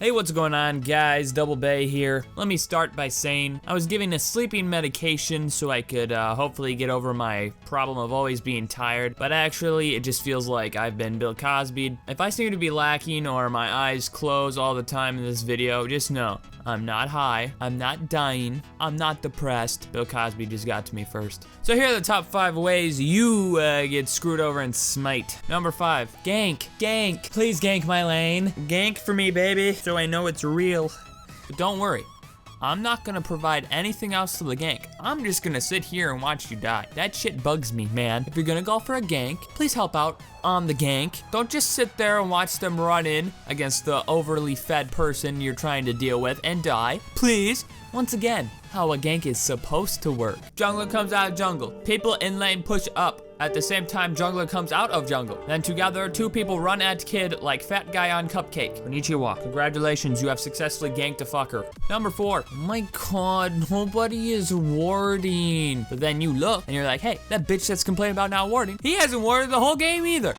Hey, what's going on, guys? soloDoubleJ here. Let me start by saying I was given a sleeping medication so I could hopefully get over my problem of always being tired, but actually it just feels like I've been Bill Cosby'd. If I seem to be lacking or my eyes close all the time in this video, just know I'm not high, I'm not dying, I'm not depressed. Bill Cosby just got to me first. So here are the top 5 ways you get screwed over in Smite. Number 5, gank. Gank. Please gank my lane. Gank for me, baby, so I know it's real. But don't worry, I'm not gonna provide anything else to the gank. I'm just gonna sit here and watch you die. That shit bugs me, man. If you're gonna go for a gank, please help out on the gank. Don't just sit there and watch them run in against the overly fed person you're trying to deal with and die. Please. Once again, how a gank is supposed to work. Jungler comes out of jungle. People in lane push up. At the same time, jungler comes out of jungle. Then together, 2 people run at kid like fat guy on cupcake. Konnichiwa. Congratulations, you have successfully ganked a fucker. Number 4, oh my god, nobody is warding. But then you look and you're like, hey, that bitch that's complaining about not warding, he hasn't warded the whole game either.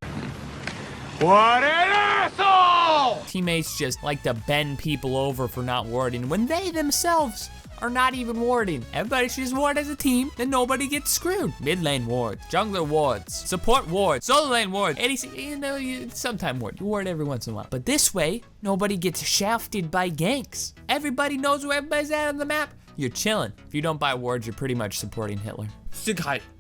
What an asshole! Teammates just like to bend people over for not warding when they themselves are not even warding. Everybody should just ward as a team, then nobody gets screwed. Mid lane wards, jungler wards, support wards, solo lane wards, ADC, you know, you sometime ward. You ward every once in a while. But this way, nobody gets shafted by ganks. Everybody knows where everybody's at on the map. You're chilling. If you don't buy wards, you're pretty much supporting Hitler.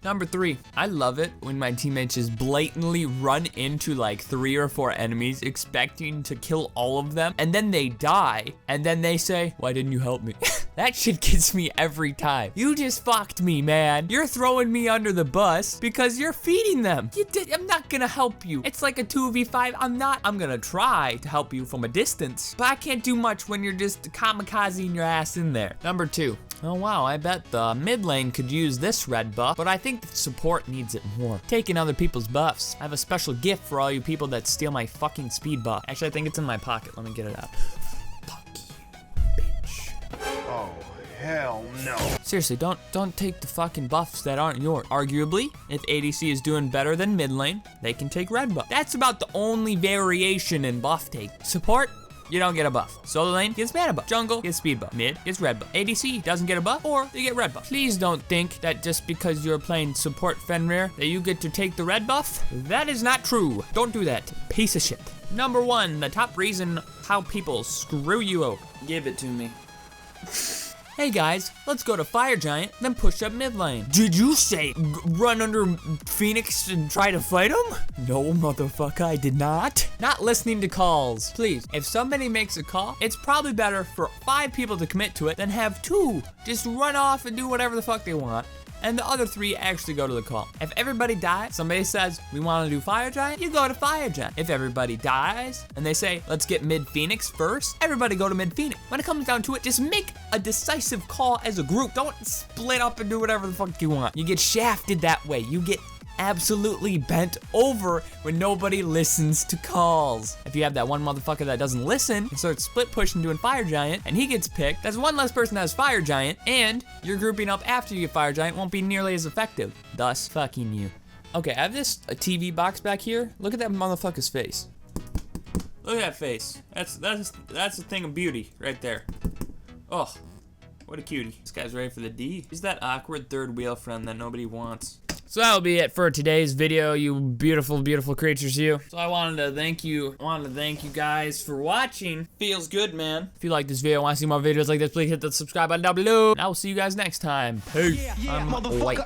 Number 3, I love it when my teammates just blatantly run into like 3 or 4 enemies expecting to kill all of them, and then they die, and then they say, why didn't you help me? That shit gets me every time. You just fucked me, man. You're throwing me under the bus because you're feeding them. I'm not gonna help you. It's like a 2v5. I'm gonna try to help you from a distance, but I can't do much when you're just kamikazing your ass in there. Number 2. Oh wow, I bet the mid lane could use this red buff, but I think the support needs it more. Taking other people's buffs. I have a special gift for all you people that steal my fucking speed buff. Actually, I think it's in my pocket. Let me get it out. Fuck you, bitch. Oh, hell no. Seriously, don't take the fucking buffs that aren't yours. Arguably, if ADC is doing better than mid lane, they can take red buff. That's about the only variation in buff take. Support, you don't get a buff. Solo lane gets mana buff. Jungle gets speed buff. Mid gets red buff. ADC doesn't get a buff, or they get red buff. Please don't think that just because you're playing support Fenrir that you get to take the red buff. That is not true. Don't do that. Piece of shit. Number 1, the top reason how people screw you over. Give it to me. Hey guys, let's go to Fire Giant, then push up mid lane. Did you say run under Phoenix and try to fight him? No, motherfucker, I did not. Not listening to calls. Please, if somebody makes a call, it's probably better for 5 people to commit to it than have 2 just run off and do whatever the fuck they want, and the other 3 actually go to the call. If everybody dies, somebody says, we want to do Fire Giant, you go to Fire Giant. If everybody dies, and they say, let's get mid Phoenix first, everybody go to mid Phoenix. When it comes down to it, just make a decisive call as a group. Don't split up and do whatever the fuck you want. You get shafted that way. You get absolutely bent over when nobody listens to calls. If you have that one motherfucker that doesn't listen and starts split pushing doing Fire Giant and he gets picked, that's one less person that has Fire Giant, and your grouping up after you get Fire Giant won't be nearly as effective, thus fucking you. Okay, I have this TV box back here. Look at that motherfucker's face. Look at that face. That's a thing of beauty right there. Oh, what a cutie. This guy's ready for the D. He's that awkward third wheel friend that nobody wants. So that'll be it for today's video, you beautiful, beautiful creatures, you. So I wanted to thank you guys for watching. Feels good, man. If you like this video and want to see more videos like this, please hit the subscribe button down below. And I will see you guys next time. Peace. I'm white.